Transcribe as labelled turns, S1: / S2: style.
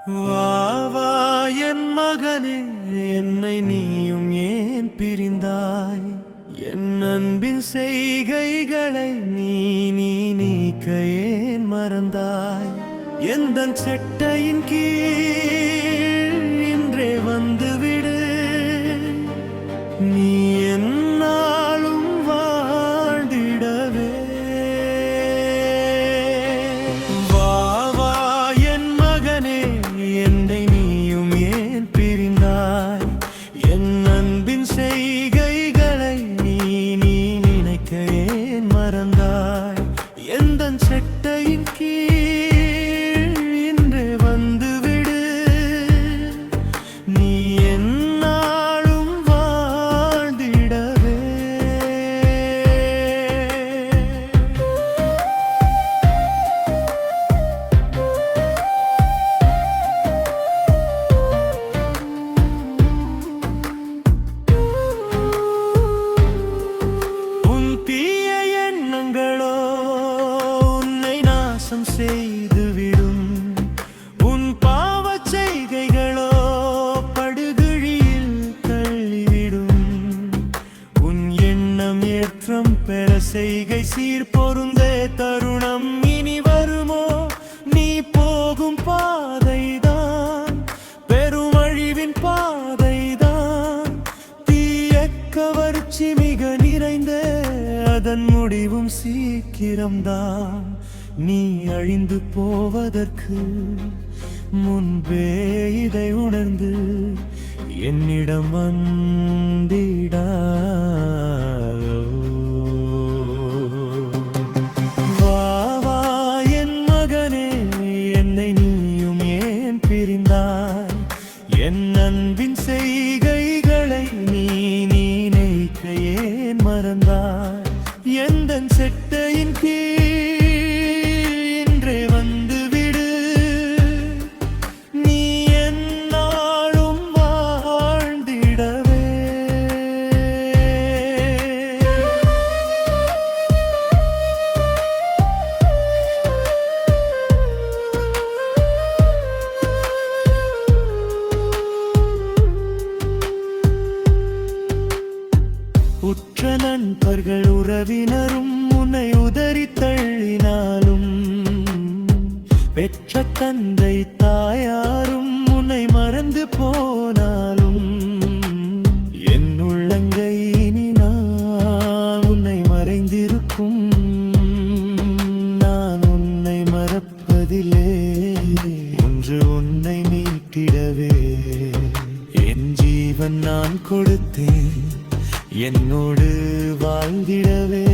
S1: வா வா என் மகனே, என்னை நீயும் ஏன் பிரிந்தாய்? என் அன்பின் செய்கைகளை நீ நீக்க ஏன் மறந்தாய்? எந்தன் செட்டையின் கீழ் இன்றே வந்துவிடு, நீ என்னாலும் வாழ்ந்திடவே. வா வா என் மகனே, என்னை நீயும் ஏன் பிரிந்தாய்? என் அன்பின் செய்கைகளை நீ நினைக்க ஏன் மறந்தாய்? எந்தன் செட்டையின் கீழ் இன்றே வந்துவிடு, நீ என்னாலும் வாழ்ந்திடவே. உன் தீய எண்ணங்களோ உன்னை நாசம் செய்துவிடும், உன் பாவச் செய்கைகளோ படுகுழியில் தள்ளிவிடும். உன் எண்ணம் ஏற்றம் பெற செய்கை சீர் பொருந்தே தருணம் இனி வருமோ? நீ போகும் பாதைதான் பெருமழிவின் பாதைதான், தீய கவர்ச்சி மிக நிறைந்த அதன் முடிவும் சீக்கிரம்தான். நீ அழிந்து போவதற்கு முன்பே இதை உணர்ந்து என்னிடம் வந்திடா. வா வா என் மகனே, என்னை நீயும் ஏன் பிரிந்தாய்? என் அன்பின் செய்கைகளை நீ நினைக்க ஏன் மறந்தாய்? எந்தன் செட்டையின் கீழ் இன்றே வந்துவிடு, நீ என்னாலும் வாழ்ந்திடவே. உற்ற நண்பர்கள் உறவினரும் உன்னை உதறி தள்ளினாலும், பெற்ற தந்தை தாயாரும் உன்னை மறந்து போனாலும், என் உள்ளங்கை இனி நான் உன்னை மறைந்திருக்கும். நான் உன்னை மறப்பதிலே ஒன்று உன்னை மீட்டிடவே. என் ஜீவன் நான் கொடுத்தேன் என்னோடு வாழ்ந்திடவே.